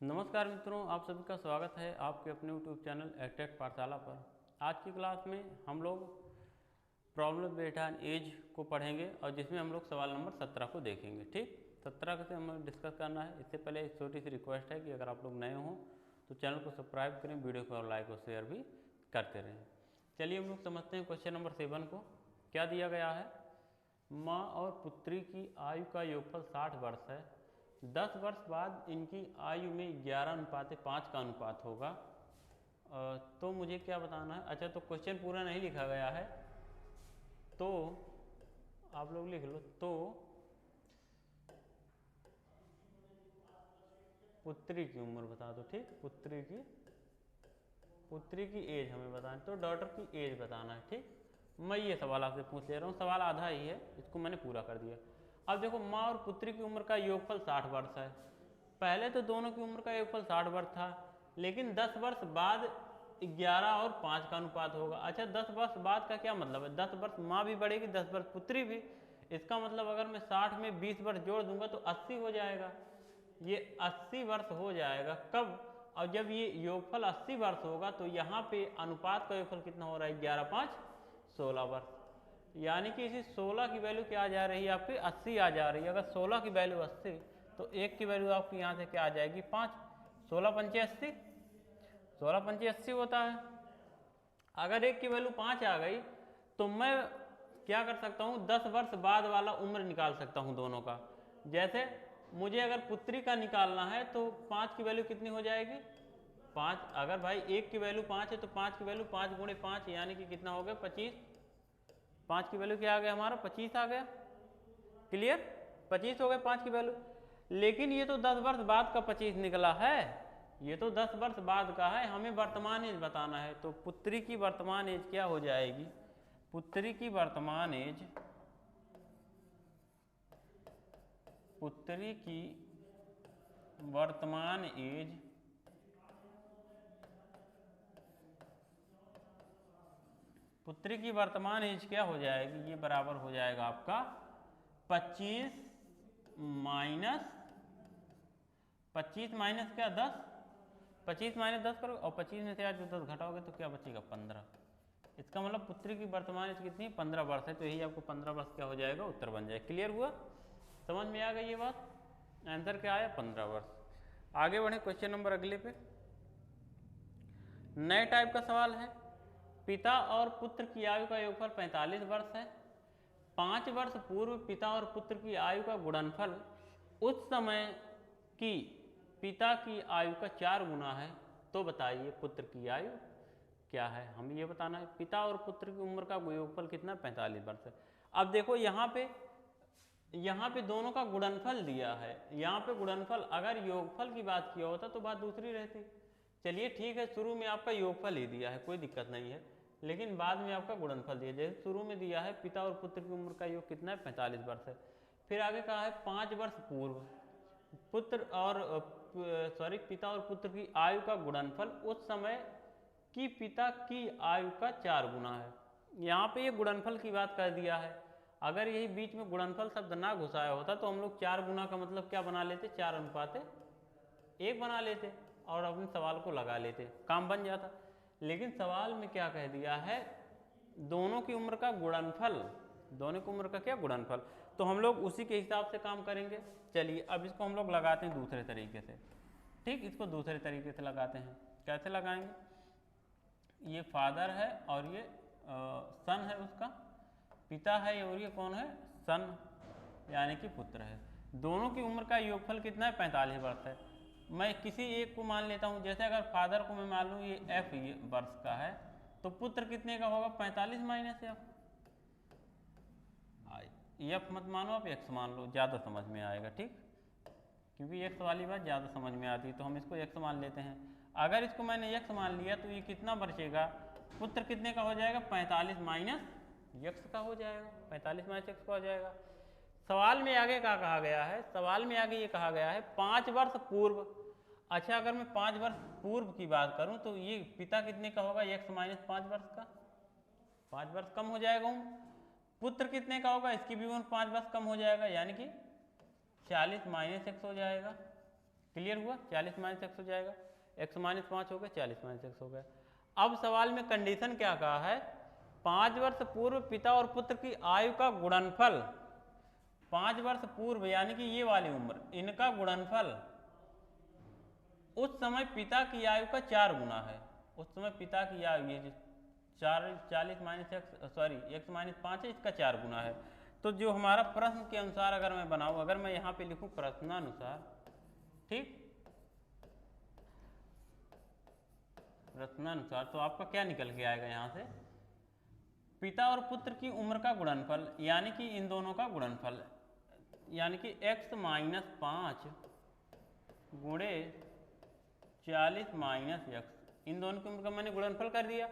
नमस्कार मित्रों, आप सभी का स्वागत है आपके अपने यूट्यूब चैनल एडटेक पाठशाला पर। आज की क्लास में हम लोग प्रॉब्लम बेस्ड ऑन एज को पढ़ेंगे और जिसमें हम लोग सवाल नंबर 17 को देखेंगे। ठीक, 17 से हमें डिस्कस करना है। इससे पहले एक छोटी सी रिक्वेस्ट है कि अगर आप लोग नए हों तो चैनल को सब्सक्राइब करें, वीडियो को लाइक और शेयर भी करते रहें। चलिए हम लोग समझते हैं क्वेश्चन नंबर 7 को। क्या दिया गया है? माँ और पुत्री की आयु का योगफल 60 वर्ष है। 10 वर्ष बाद इनकी आयु में 11:5 का अनुपात होगा। तो मुझे क्या बताना है? अच्छा, तो क्वेश्चन पूरा नहीं लिखा गया है, तो आप लोग लिख लो। तो पुत्री की उम्र बता दो। ठीक, पुत्री की एज हमें बताना, तो डॉटर की एज बताना है। ठीक, मैं ये सवाल आपसे पूछ ले रहा हूँ। सवाल आधा ही है, इसको मैंने पूरा कर दिया। अब देखो, माँ और पुत्री की उम्र का योगफल 60 वर्ष है। पहले तो दोनों की उम्र का योगफल 60 वर्ष था, लेकिन 10 वर्ष बाद 11 और 5 का अनुपात होगा। अच्छा, 10 वर्ष बाद का क्या मतलब है? 10 वर्ष माँ भी बढ़ेगी, 10 वर्ष पुत्री भी। इसका मतलब अगर मैं 60 में 20 वर्ष जोड़ दूंगा तो 80 हो जाएगा। ये 80 वर्ष हो जाएगा कब? और जब ये योगफल 80 वर्ष होगा तो यहाँ पे अनुपात का योगफल कितना हो रहा है? 11×5 16 वर्ष। यानी कि इसी 16 की वैल्यू क्या आ जा रही है? आपकी 80 आ जा रही है। अगर 16 की वैल्यू 80 तो 1 की वैल्यू आपकी यहाँ से क्या आ जाएगी? 5। 16×5 80, 16×5 80 होता है। अगर 1 की वैल्यू 5 आ गई तो मैं क्या कर सकता हूँ? 10 वर्ष बाद वाला उम्र निकाल सकता हूँ दोनों का। जैसे मुझे अगर पुत्री का निकालना है तो 5 की वैल्यू कितनी हो जाएगी? 5। अगर भाई 1 की वैल्यू 5 है तो 5 की वैल्यू 5 × 5 यानी कि कितना हो गया? 25। 5 की वैल्यू क्या आ गया हमारा? 25 आ गया। क्लियर? 25 हो गए 5 की वैल्यू। लेकिन ये तो 10 वर्ष बाद का 25 निकला है, ये तो 10 वर्ष बाद का है। हमें वर्तमान एज बताना है, तो पुत्री की वर्तमान एज क्या हो जाएगी? पुत्री की वर्तमान एज, पुत्री की वर्तमान एज पुत्री की वर्तमान एज क्या हो जाएगी? ये बराबर हो जाएगा आपका 25 माइनस 25 माइनस क्या? 10। 25 माइनस 10 करो और 25 में से आज जो 10 घटाओगे तो क्या बचेगा? 15। इसका मतलब पुत्री की वर्तमान एज कितनी? 15 वर्ष है। तो यही आपको 15 वर्ष क्या हो जाएगा? उत्तर बन जाएगा। क्लियर हुआ? समझ में आ गई ये बात? आंसर क्या आया? 15 वर्ष। आगे बढ़े क्वेश्चन नंबर अगले पे। नए टाइप का सवाल है। पिता और पुत्र की आयु का योगफल 45 वर्ष है। 5 वर्ष पूर्व पिता और पुत्र की आयु का गुणनफल उस समय की पिता की आयु का 4 गुना है। तो बताइए पुत्र की आयु क्या है? हमें ये बताना है। पिता और पुत्र की उम्र का योगफल कितना? 45 वर्ष है। अब देखो यहाँ पे दोनों का गुणनफल दिया है। यहाँ पे गुणनफल, अगर योगफल की बात किया होता तो बात दूसरी रहती। चलिए ठीक है, शुरू में आपका योगफल ही दिया है, कोई दिक्कत नहीं है, लेकिन बाद में आपका गुणनफल दिया। जैसे शुरू में दिया है पिता और पुत्र की उम्र का योग कितना है? 45 वर्ष है। फिर आगे कहा है 5 वर्ष पूर्व पिता और पुत्र की आयु का गुणनफल उस समय की पिता की आयु का 4 गुना है। यहाँ पे ये गुणनफल की बात कर दिया है। अगर यही बीच में गुणनफल शब्द ना घुसाया होता तो हम लोग 4 गुना का मतलब क्या बना लेते? 4:1 बना लेते और अपने सवाल को लगा लेते, काम बन जाता। लेकिन सवाल में क्या कह दिया है? दोनों की उम्र का गुणनफल, दोनों की उम्र का क्या? गुणनफल। तो हम लोग उसी के हिसाब से काम करेंगे। चलिए अब इसको हम लोग लगाते हैं दूसरे तरीके से। ठीक, इसको दूसरे तरीके से लगाते हैं। कैसे लगाएंगे? ये फादर है और ये सन है, उसका पिता है, और ये कौन है? सन, यानी कि पुत्र है। दोनों की उम्र का योगफल कितना है? 45 वर्ष है। मैं किसी एक को मान लेता हूँ। जैसे अगर फादर को मैं मान लूँ ये F वर्ष का है, तो पुत्र कितने का होगा? 45 माइनस F। F मत मानो आप, X मान लो, ज़्यादा समझ में आएगा। ठीक, क्योंकि X वाली बात ज़्यादा समझ में आती है, तो हम इसको X मान लेते हैं। अगर इसको मैंने X मान लिया तो ये कितना बचेगा? पुत्र कितने का हो जाएगा? 45 माइनस X का हो जाएगा। 45 माइनस X का हो जाएगा। सवाल में आगे क्या कहा गया है? सवाल में आगे ये कहा गया है 5 वर्ष पूर्व। अच्छा, अगर मैं 5 वर्ष पूर्व की बात करूं तो ये पिता कितने का होगा? X माइनस 5 वर्ष का, 5 वर्ष कम हो जाएगा। पुत्र कितने का होगा? इसकी भी उम्र 5 वर्ष कम हो जाएगा, यानी कि 40 माइनस X हो जाएगा। क्लियर हुआ? 40 माइनस एक्स हो जाएगा, एक्स माइनस 5 हो गया, 40 माइनस एक्स हो गया। अब सवाल में कंडीशन क्या कहा है, 5 वर्ष पूर्व पिता और पुत्र की आयु का गुणनफल, 5 वर्ष पूर्व यानी कि ये वाली उम्र, इनका गुणनफल उस समय पिता की आयु का 4 गुना है। उस समय पिता की आयु ये 40 minus x sorry x minus 5 है, इसका 4 गुना है। तो जो हमारा प्रश्न के अनुसार अगर मैं बनाऊं, अगर मैं यहाँ पे लिखूं प्रश्नानुसार, ठीक, प्रश्नानुसार, तो आपका क्या निकल के आएगा यहाँ से, पिता और पुत्र की उम्र का गुणनफल यानी कि इन दोनों का गुणनफल, यानी कि x माइनस 5 गुणे 40 माइनस एक्स, इन दोनों की उम्र का मैंने गुणनफल कर दिया।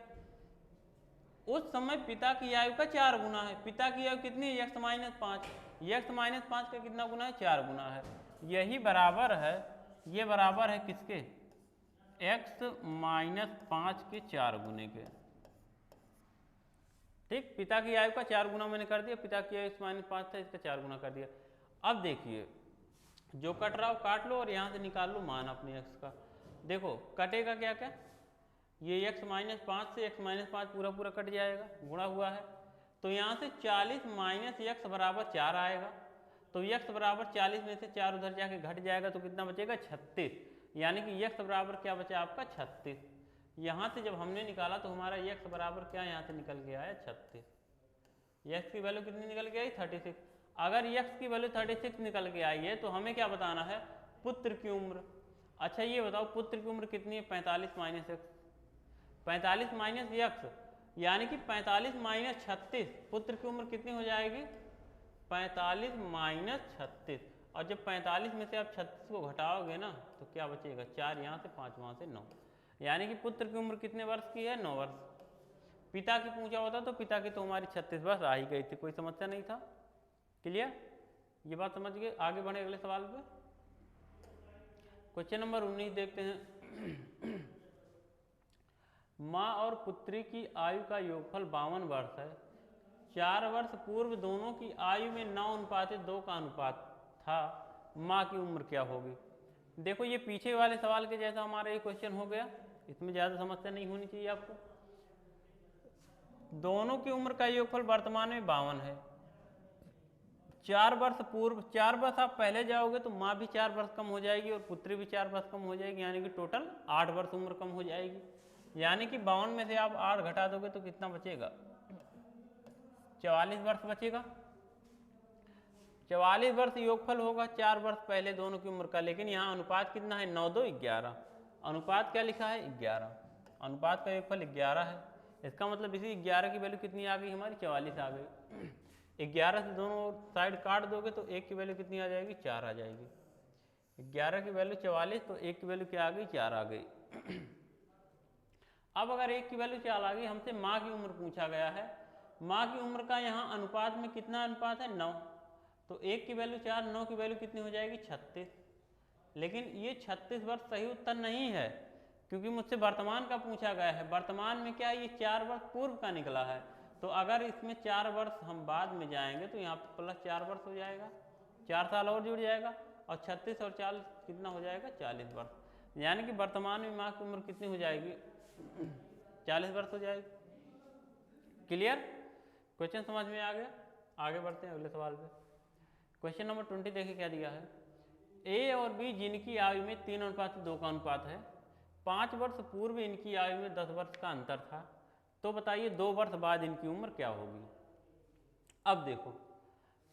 उस समय पिता की आयु का 4 गुना है। पिता की आयु कितनी है, x माइनस 5, x माइनस 5 का कितना गुना है, 4 गुना है। यही बराबर है, ये बराबर है किसके, x माइनस 5 के 4 गुने के, ठीक। पिता की आयु का 4 गुना मैंने कर दिया, पिता की आयु x माइनस 5 था, इसका 4 गुना कर दिया। अब देखिए जो कट रहा हो काट लो और यहाँ से निकाल लो मान अपने x का। देखो कटेगा क्या क्या, ये x माइनस 5 से x माइनस 5 पूरा पूरा कट जाएगा, गुणा हुआ है, तो यहाँ से 40 माइनस एक्स बराबर 4 आएगा। तो x बराबर 40 में से 4 उधर जाके घट जाएगा, तो कितना बचेगा, 36, यानी कि x बराबर क्या बचा आपका, 36। यहाँ से जब हमने निकाला तो हमारा x बराबर क्या यहाँ से निकल के आया, 36। x की वैल्यू कितनी निकल के आई, 36। अगर x की वैल्यू 36 निकल के आई है तो हमें क्या बताना है, पुत्र की उम्र। अच्छा ये बताओ पुत्र की उम्र कितनी है, 45 माइनस एक्स, 45 माइनस एक्स यानी कि 45 माइनस 36, पुत्र की उम्र कितनी हो जाएगी, 45 माइनस 36। और जब 45 में से आप 36 को घटाओगे ना तो क्या बचेगा, 4 यहाँ से 5 वहाँ से 9, यानी कि पुत्र की उम्र कितने वर्ष की है, 9 वर्ष। पिता की पूछा होता तो पिता की तो हमारी 36 वर्ष आ ही गई थी, कोई समस्या नहीं था। क्लियर, ये बात समझ गए। आगे बढ़े अगले सवाल पे, क्वेश्चन नंबर 19 देखते हैं। माँ और पुत्री की आयु का योगफल 52 वर्ष है। 4 वर्ष पूर्व दोनों की आयु में 9:2 का अनुपात था, माँ की उम्र क्या होगी। देखो ये पीछे वाले सवाल के जैसा हमारा ये क्वेश्चन हो गया, इसमें ज़्यादा समस्या नहीं होनी चाहिए आपको। दोनों की उम्र का योगफल वर्तमान में 52 है। 4 वर्ष पूर्व, 4 वर्ष आप पहले जाओगे तो माँ भी 4 वर्ष कम हो जाएगी और पुत्री भी 4 वर्ष कम हो जाएगी, यानी कि टोटल 8 वर्ष उम्र कम हो जाएगी। यानी कि 52 में से आप 8 घटा दोगे तो कितना बचेगा, 44 वर्ष बचेगा। 44 वर्ष योगफल होगा 4 वर्ष पहले दोनों की उम्र का, लेकिन यहाँ अनुपात कितना है, 9:2:11। अनुपात क्या लिखा है, 11। अनुपात का योगफल 11 है, इसका मतलब इसी 11 की वैल्यू कितनी आ गई हमारी, 44 आ गई। 11 से दोनों साइड काट दोगे तो 1 की वैल्यू कितनी आ जाएगी, 4 आ जाएगी। 11 की वैल्यू 44, तो 1 की वैल्यू क्या आ गई, 4 आ गई। अब अगर 1 की वैल्यू 4 आ गई, हमसे माँ की उम्र पूछा गया है। माँ की उम्र का यहाँ अनुपात में कितना अनुपात है, 9, तो 1 की वैल्यू 4, 9 की वैल्यू कितनी हो जाएगी, 36। लेकिन ये 36 वर्ष सही उत्तर नहीं है, क्योंकि मुझसे वर्तमान का पूछा गया है। वर्तमान में क्या, ये 4 वर्ष पूर्व का निकला है, तो अगर इसमें 4 वर्ष हम बाद में जाएंगे तो यहाँ पर प्लस 4 वर्ष हो जाएगा, 4 साल और जुड़ जाएगा, और 36 और 40 कितना हो जाएगा, 40 वर्ष। यानी कि वर्तमान में माँ की उम्र कितनी हो जाएगी, 40 वर्ष हो जाएगी। क्लियर, क्वेश्चन समझ में आ गया। आगे बढ़ते हैं अगले सवाल पे। क्वेश्चन नंबर 20 देखिए क्या दिया है। ए और बी जिनकी आयु में 3:2 का अनुपात है, 5 वर्ष पूर्व इनकी आयु में 10 वर्ष का अंतर था, तो बताइए 2 वर्ष बाद इनकी उम्र क्या होगी। अब देखो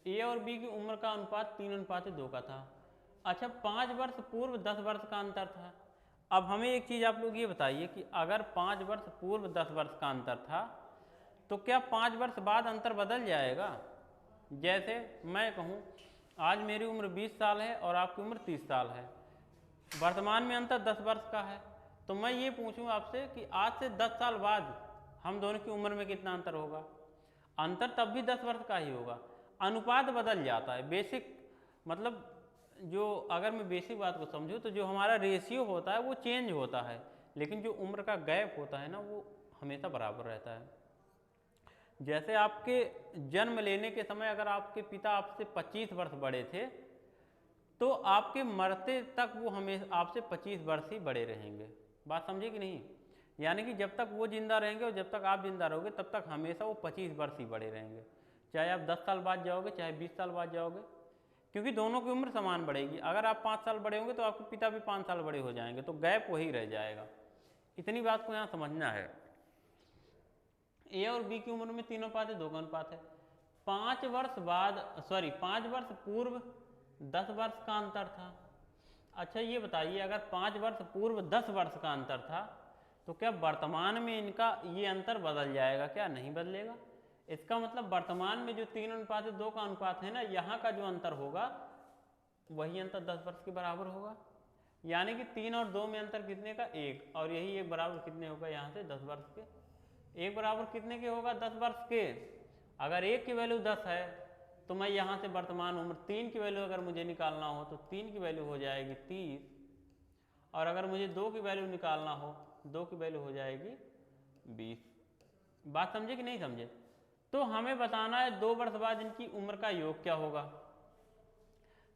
ए और बी की उम्र का अनुपात 3:2 का था। अच्छा 5 वर्ष पूर्व 10 वर्ष का अंतर था। अब हमें एक चीज़ आप लोग ये बताइए कि अगर 5 वर्ष पूर्व 10 वर्ष का अंतर था तो क्या 5 वर्ष बाद अंतर बदल जाएगा। जैसे मैं कहूँ आज मेरी उम्र 20 साल है और आपकी उम्र 30 साल है, वर्तमान में अंतर 10 वर्ष का है, तो मैं ये पूछूं आपसे कि आज से 10 साल बाद हम दोनों की उम्र में कितना अंतर होगा। अंतर तब भी 10 वर्ष का ही होगा। अनुपात बदल जाता है, बेसिक मतलब जो अगर मैं बेसिक बात को समझूं तो जो हमारा रेशियो होता है वो चेंज होता है, लेकिन जो उम्र का गैप होता है ना वो हमेशा बराबर रहता है। जैसे आपके जन्म लेने के समय अगर आपके पिता आपसे 25 वर्ष बड़े थे तो आपके मरते तक वो हमें आपसे 25 वर्ष ही बड़े रहेंगे। बात समझे कि नहीं? यानी कि जब तक वो जिंदा रहेंगे और जब तक आप जिंदा रहोगे तब तक हमेशा वो 25 वर्ष ही बड़े रहेंगे, चाहे आप 10 साल बाद जाओगे चाहे 20 साल बाद जाओगे, क्योंकि दोनों की उम्र समान बढ़ेगी। अगर आप 5 साल बड़े होंगे तो आपके पिता भी 5 साल बड़े हो जाएंगे, तो गैप वही रह जाएगा। इतनी बात को यहाँ समझना है। ए और बी की उम्र में 3 अनुपात है, 2 का अनुपात है। 5 वर्ष पूर्व 10 वर्ष का अंतर था। अच्छा ये बताइए, अगर 5 वर्ष पूर्व 10 वर्ष का अंतर था तो क्या वर्तमान में इनका ये अंतर बदल जाएगा? क्या नहीं बदलेगा। इसका मतलब वर्तमान में जो 3 अनुपात 2 का अनुपात है ना, यहाँ का जो अंतर होगा वही अंतर 10 वर्ष के बराबर होगा। यानी कि 3 और 2 में अंतर कितने का? 1, और यही 1 बराबर कितने होगा यहाँ से? 10 वर्ष के। 1 बराबर कितने के होगा? 10 वर्ष के। अगर 1 की वैल्यू 10 है तो मैं यहाँ से वर्तमान उम्र 3 की वैल्यू अगर मुझे निकालना हो तो 3 की वैल्यू हो जाएगी 30, और अगर मुझे 2 की वैल्यू निकालना हो 2 की वैल्यू हो जाएगी 20। बात समझे कि नहीं समझे? तो हमें बताना है 2 वर्ष बाद इनकी उम्र का योग क्या होगा।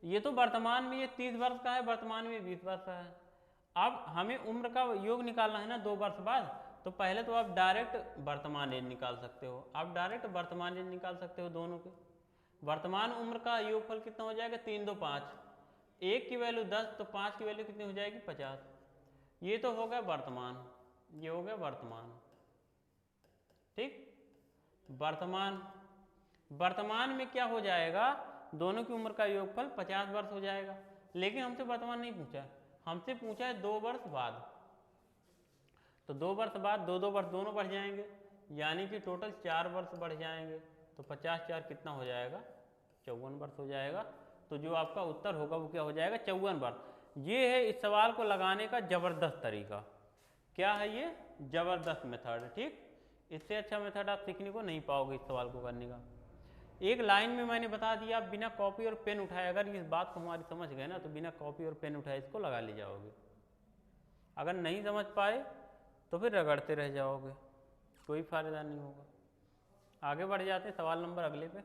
ये तो वर्तमान में ये 30 वर्ष का है, वर्तमान में 20 वर्ष का है। अब हमें उम्र का योग निकालना है ना 2 वर्ष बाद, तो पहले तो आप डायरेक्ट वर्तमान एज निकाल सकते हो। आप डायरेक्ट वर्तमान एज निकाल सकते हो दोनों के। वर्तमान उम्र का योगफल कितना हो जाएगा? 3 2 5। 1 की वैल्यू 10 तो 5 की वैल्यू कितनी हो जाएगी? 50। ये तो हो गया वर्तमान, ये हो गया वर्तमान। ठीक, वर्तमान में क्या हो जाएगा? दोनों की उम्र का योगफल 50 वर्ष हो जाएगा। लेकिन हमसे वर्तमान नहीं पूछा, हमसे पूछा है 2 वर्ष बाद। तो 2 वर्ष बाद 2 वर्ष दोनों बढ़ जाएंगे, यानी कि टोटल 4 वर्ष बढ़ जाएंगे। तो 50 4 कितना हो जाएगा? 54 वर्ष हो जाएगा। तो जो आपका उत्तर होगा वो क्या हो जाएगा? 54 वर्ष। ये है इस सवाल को लगाने का जबरदस्त तरीका। क्या है ये? जबरदस्त मेथड। ठीक, इससे अच्छा मेथड आप सीखने को नहीं पाओगे इस सवाल को करने का। एक लाइन में मैंने बता दिया, आप बिना कॉपी और पेन उठाए, अगर इस बात को हमारी समझ गए ना तो बिना कॉपी और पेन उठाए इसको लगा ले जाओगे। अगर नहीं समझ पाए तो फिर रगड़ते रह जाओगे, कोई फायदा नहीं होगा। आगे बढ़ जाते हैं सवाल नंबर अगले पे।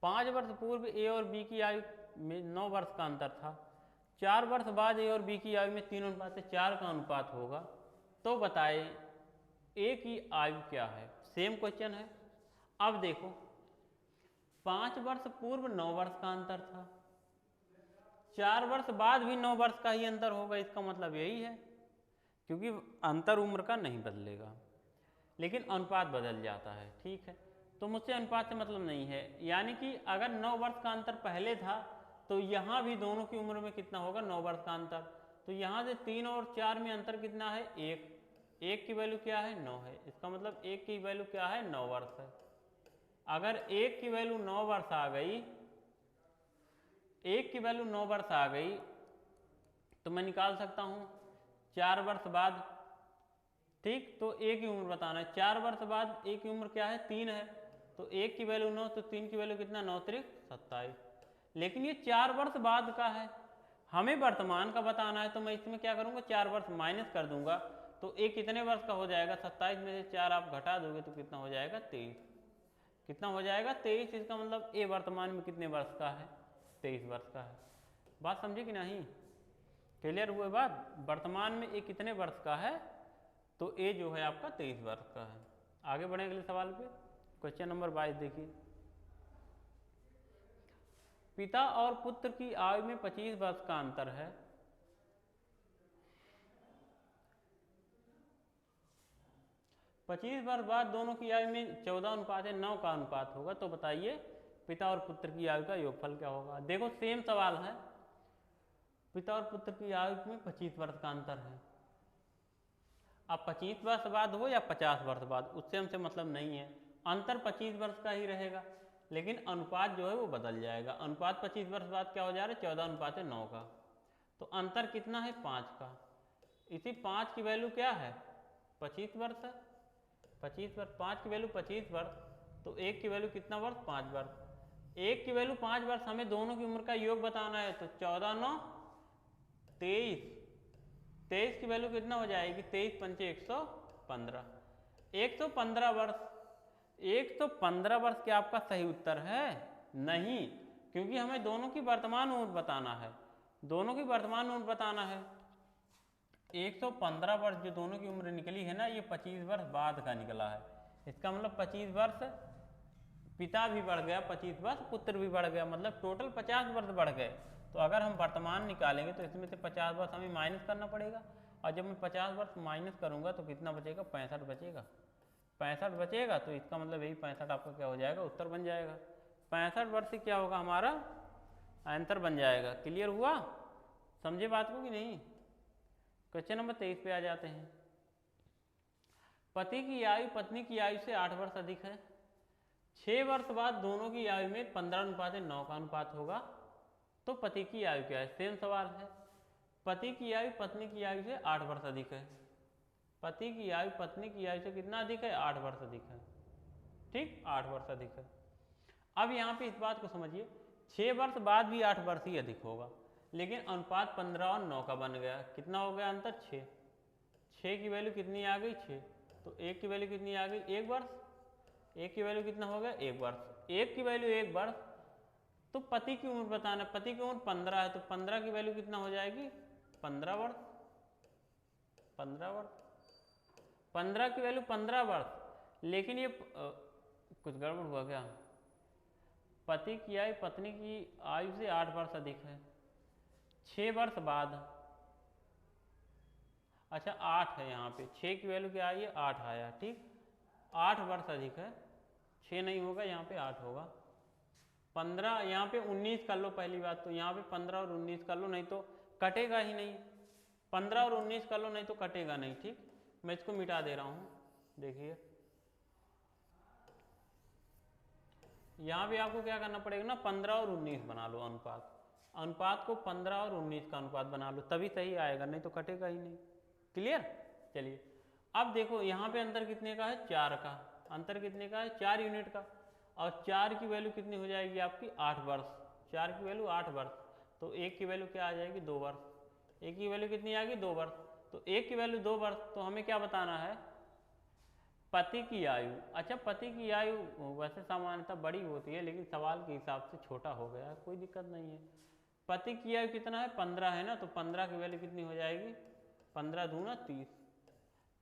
5 वर्ष पूर्व ए और बी की आयु में 9 वर्ष का अंतर था। 4 वर्ष बाद ए और बी की आयु में 3 अनुपात 4 का अनुपात होगा। तो बताए ए की आयु क्या है? सेम क्वेश्चन है। अब देखो 5 वर्ष पूर्व 9 वर्ष का अंतर था, 4 वर्ष बाद भी 9 वर्ष का ही अंतर होगा। इसका मतलब यही है, क्योंकि अंतर उम्र का नहीं बदलेगा लेकिन अनुपात बदल जाता है। ठीक है, तो मुझसे अनुपात से मतलब नहीं है। यानी कि अगर 9 वर्ष का अंतर पहले था तो यहाँ भी दोनों की उम्र में कितना होगा? 9 वर्ष का अंतर। तो यहाँ से 3 और 4 में अंतर कितना है? 1। 1 की वैल्यू क्या है? 9 है। इसका मतलब 1 की वैल्यू क्या है? 9 वर्ष है। अगर 1 की वैल्यू 9 वर्ष आ गई, 1 की वैल्यू 9 वर्ष आ गई तो मैं निकाल सकता हूँ 4 वर्ष बाद। ठीक, तो ए की उम्र बताना है। 4 वर्ष बाद ए की उम्र क्या है? 3 है। तो 1 की वैल्यू 9 तो 3 की वैल्यू कितना? 9 3 27। लेकिन ये 4 वर्ष बाद का है, हमें वर्तमान का बताना है। तो मैं इसमें क्या करूँगा? 4 वर्ष माइनस कर दूंगा। तो ए कितने वर्ष का हो जाएगा? 27 में से 4 आप घटा दोगे तो कितना हो जाएगा? 23। कितना हो जाएगा? 23। इसका मतलब ए वर्तमान में कितने वर्ष का है? 23 वर्ष का है। बात समझे कि नहीं? क्लियर हुए बात? वर्तमान में ए कितने वर्ष का है? तो ए जो है आपका 23 वर्ष का है। आगे बढ़े अगले सवाल पे। क्वेश्चन नंबर 22 देखिए। पिता और पुत्र की आयु में 25 वर्ष का अंतर है। पच्चीस वर्ष बाद दोनों की आयु में 14 अनुपात 9 का अनुपात होगा। तो बताइए पिता और पुत्र की आयु का योगफल क्या होगा? देखो सेम सवाल है, पिता और पुत्र की आयु में 25 वर्ष का अंतर है। अब 25 वर्ष बाद हो या 50 वर्ष बाद, उससे हमसे मतलब नहीं है। अंतर 25 वर्ष का ही रहेगा, लेकिन अनुपात जो है वो बदल जाएगा। अनुपात 25 वर्ष बाद क्या हो जा रहा है? 14 अनुपात 9 का। तो अंतर कितना है? 5 का। इसी 5 की वैल्यू क्या है? 25 वर्ष है। 25 वर्ष, 5 की वैल्यू 25 वर्ष, तो 1 की वैल्यू कितना वर्ष? 5 वर्ष। 1 की वैल्यू 5 वर्ष, हमें दोनों की उम्र का योग बताना है। तो 14 9 23, 23 की वैल्यू कितना हो जाएगी? 23 पंचे 115, 115 वर्ष। 115 वर्ष क्या आपका सही उत्तर है? नहीं, क्योंकि हमें दोनों की वर्तमान उम्र बताना है, दोनों की वर्तमान उम्र बताना है। 115 वर्ष जो दोनों की उम्र निकली है ना, ये 25 वर्ष बाद का निकला है। इसका मतलब 25 वर्ष पिता भी बढ़ गया, 25 वर्ष पुत्र भी बढ़ गया, मतलब टोटल 50 वर्ष बढ़ गए। तो अगर हम वर्तमान निकालेंगे तो इसमें से 50 वर्ष हमें माइनस करना पड़ेगा, और जब मैं 50 वर्ष माइनस करूंगा तो कितना बचेगा, 65 बचेगा। 65 बचेगा तो इसका मतलब यही 65 आपका क्या हो जाएगा, उत्तर बन जाएगा। 65 वर्ष से क्या होगा, हमारा आंसर बन जाएगा। क्लियर हुआ, समझे बात को कि नहीं। क्वेश्चन नंबर 23 पे आ जाते हैं। पति की आयु पत्नी की आयु से 8 वर्ष अधिक है। 6 वर्ष बाद दोनों की आयु में 15:9 का अनुपात होगा, तो पति की आयु क्या है। सेम सवाल है। पति की आयु पत्नी की आयु से 8 वर्ष अधिक है। पति की आयु पत्नी की आयु से कितना अधिक है, 8 वर्ष अधिक है। ठीक, 8 वर्ष अधिक है। अब यहाँ पे इस बात को समझिए, 6 वर्ष बाद भी 8 वर्ष ही अधिक होगा, लेकिन अनुपात 15 और 9 का बन गया। कितना हो गया अंतर, 6। 6 की वैल्यू कितनी आ गई, 6। तो 1 की वैल्यू कितनी आ गई, 1 वर्ष। 1 की वैल्यू कितना हो गया, 1 वर्ष। 1 की वैल्यू 1 वर्ष, तो पति की उम्र बताना। पति की उम्र 15 है, तो 15 की वैल्यू कितना हो जाएगी, 15 वर्ष। 15 वर्ष, 15 की वैल्यू 15 वर्ष। लेकिन ये कुछ गड़बड़ हुआ क्या, पति की आयु पत्नी की आयु से 8 वर्ष अधिक है। 6 वर्ष बाद, अच्छा 8 है यहाँ पे, 6 की वैल्यू क्या आई है, 8 आया। ठीक, 8 वर्ष अधिक है, 6 नहीं होगा, यहाँ पे 8 होगा। 15 यहाँ पे 19 कर लो, पहली बात तो यहाँ पे 15 और 19 कर लो, नहीं तो कटेगा ही नहीं। 15 और 19 कर लो, नहीं तो कटेगा नहीं। ठीक, मैं इसको मिटा दे रहा हूँ। देखिए यहाँ भी आपको क्या करना पड़ेगा ना, 15 और 19 बना लो अनुपात। अनुपात को 15 और 19 का अनुपात बना लो, तभी सही आएगा, नहीं तो कटेगा ही नहीं। क्लियर। चलिए अब देखो यहाँ पे अंतर कितने का है, 4 का। अंतर कितने का है, 4 यूनिट का। और 4 की वैल्यू कितनी हो जाएगी आपकी, 8 वर्ष। 4 की वैल्यू 8 वर्ष, तो 1 की वैल्यू क्या आ जाएगी, 2 वर्ष। 1 की वैल्यू कितनी आएगी, 2 वर्ष। तो 1 की वैल्यू 2 वर्ष, तो हमें क्या बताना है, पति की आयु। अच्छा पति की आयु वैसे सामान्यतः बड़ी होती है, लेकिन सवाल के हिसाब से छोटा हो गया है, कोई दिक्कत नहीं है। पति की आयु कितना है, 15 है ना, तो 15 की वैल्यू कितनी हो जाएगी, 15 दूना 30,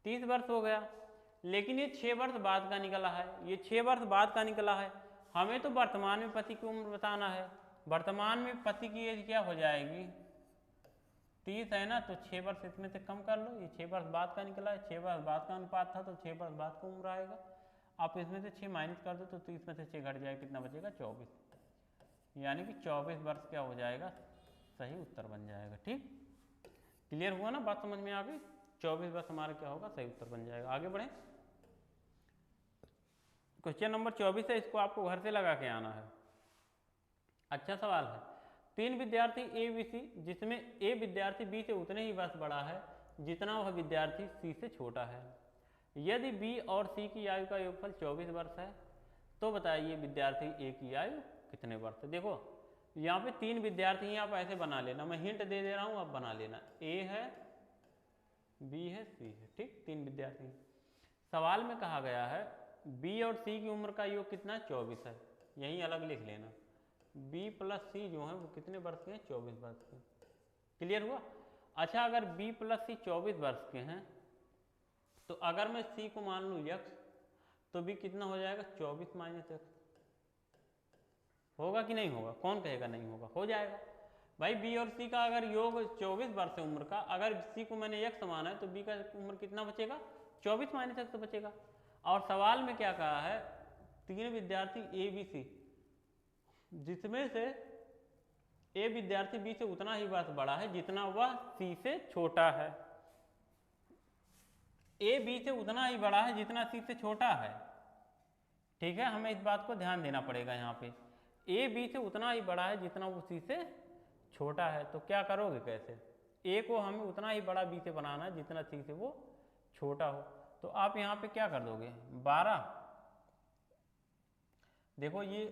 30 वर्ष हो गया। लेकिन ये 6 वर्ष बाद का निकला है, ये 6 वर्ष बाद का निकला है। हमें तो वर्तमान में पति की उम्र बताना है। वर्तमान में पति की एज क्या हो जाएगी, 30 है ना, तो 6 वर्ष इसमें से कम कर लो, ये 6 वर्ष बाद का निकला है। 6 वर्ष बाद का अनुपात था, तो 6 वर्ष बाद का उम्र आएगा। आप इसमें से 6 माइनस कर दो, तो 30 में से 6 घट जाएगा, कितना बचेगा, 24। यानी कि 24 वर्ष क्या हो जाएगा, सही उत्तर बन जाएगा। ठीक, क्लियर हुआ ना, बात समझ में आ गई। 24 वर्ष हमारा क्या होगा, सही उत्तर बन जाएगा। आगे बढ़े, क्वेश्चन नंबर 24 है, इसको आपको घर से लगा के आना है। अच्छा सवाल है। 3 विद्यार्थी ए बी सी, जिसमें ए विद्यार्थी बी से उतने ही वर्ष बड़ा है जितना वह विद्यार्थी सी से छोटा है। यदि बी और सी की आयु का योगफल 24 वर्ष है, तो बताइए विद्यार्थी ए की आयु कितने वर्ष है। देखो यहाँ पे 3 विद्यार्थी हैं, आप ऐसे बना लेना, मैं हिंट दे दे रहा हूँ, आप बना लेना। ए है, बी है, सी है। ठीक, 3 विद्यार्थी। सवाल में कहा गया है बी और सी की उम्र का योग कितना, 24 है। यही अलग लिख लेना, बी प्लस सी जो है वो कितने वर्ष के हैं, 24 वर्ष के। क्लियर हुआ। अच्छा अगर बी प्लस सी 24 वर्ष के हैं, तो अगर मैं सी को मान लूँ यक्स, तो बी कितना हो जाएगा, 24 माइनस एक्स। होगा कि नहीं होगा, कौन कहेगा नहीं होगा, हो जाएगा भाई। बी और सी का अगर योग 24 वर्ष है उम्र का, अगर सी को मैंने एक्स माना है, तो बी का उम्र कितना बचेगा, 24 माइनस एक्स बचेगा। और सवाल में क्या कहा है, 3 विद्यार्थी ए बी सी, जिसमें से ए विद्यार्थी बी से उतना ही वर्ष बड़ा है जितना वह सी से छोटा है। ए बी से उतना ही बड़ा है जितना सी से छोटा है। ठीक है, हमें इस बात को ध्यान देना पड़ेगा। यहाँ पे ए बी से उतना ही बड़ा है जितना वो सी से छोटा है, तो क्या करोगे, कैसे। ए को हमें उतना ही बड़ा बी से बनाना है जितना सी से वो छोटा हो। तो आप यहाँ पे क्या कर दोगे, 12। देखो ये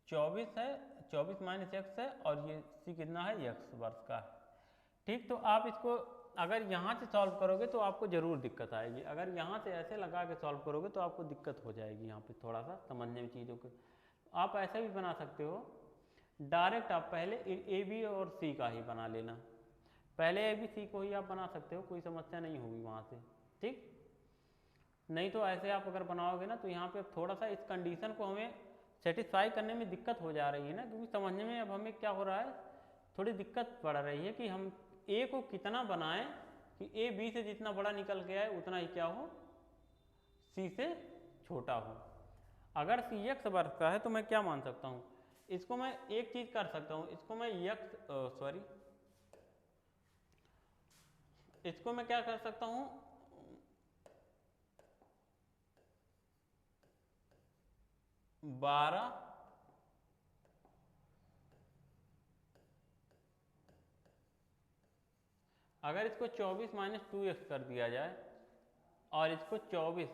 24 है, 24 माइनस एक्स है, और ये सी कितना है, एक्स वर्ष का है। ठीक, तो आप इसको अगर यहाँ से सॉल्व करोगे तो आपको जरूर दिक्कत आएगी। अगर यहाँ से ऐसे लगा के सॉल्व करोगे तो आपको दिक्कत हो जाएगी यहाँ पे, थोड़ा सा समझने में चीज़ों को। आप ऐसे भी बना सकते हो डायरेक्ट आप पहले ए बी और सी का ही बना लेना, पहले ए बी सी को ही आप बना सकते हो, कोई समस्या नहीं होगी वहाँ से, ठीक। नहीं तो ऐसे आप अगर बनाओगे ना तो यहाँ पे थोड़ा सा इस कंडीशन को हमें सेटिस्फाई करने में दिक्कत हो जा रही है ना, क्योंकि समझने में अब हमें क्या हो रहा है, थोड़ी दिक्कत पड़ रही है कि हम ए को कितना बनाएं कि ए बी से जितना बड़ा निकल के आए उतना ही क्या हो, सी से छोटा हो। अगर सी एक्स वर्ग का है तो मैं क्या मान सकता हूँ, इसको मैं एक चीज कर सकता हूँ, इसको मैं इसको मैं क्या कर सकता हूँ, बारह अगर इसको 24 माइनस 2x कर दिया जाए और इसको 24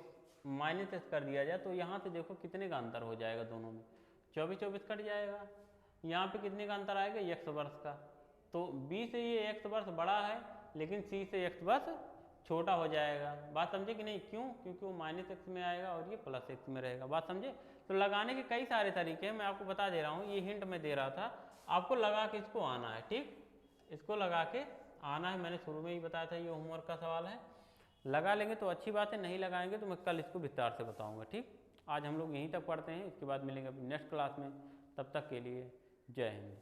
माइनस एक्स कर दिया जाए तो यहाँ से देखो कितने का अंतर हो जाएगा दोनों में, 24 कट जाएगा, यहाँ पे कितने का अंतर आएगा, x वर्ष का। तो b से ये x वर्ष बड़ा है लेकिन c से x वर्ष छोटा हो जाएगा। बात समझे कि नहीं, क्यों, क्योंकि वो माइनस एक्स में आएगा और ये प्लस एक्स में रहेगा। बात समझे। तो लगाने के कई सारे तरीके हैं, मैं आपको बता दे रहा हूँ, ये हिंट मैं दे रहा था, आपको लगा के इसको आना है, ठीक, इसको लगा के आना है। मैंने शुरू में ही बताया था ये होमवर्क का सवाल है, लगा लेंगे तो अच्छी बात है, नहीं लगाएंगे तो मैं कल इसको विस्तार से बताऊंगा, ठीक। आज हम लोग यहीं तक पढ़ते हैं, इसके बाद मिलेंगे नेक्स्ट क्लास में, तब तक के लिए जय हिंद।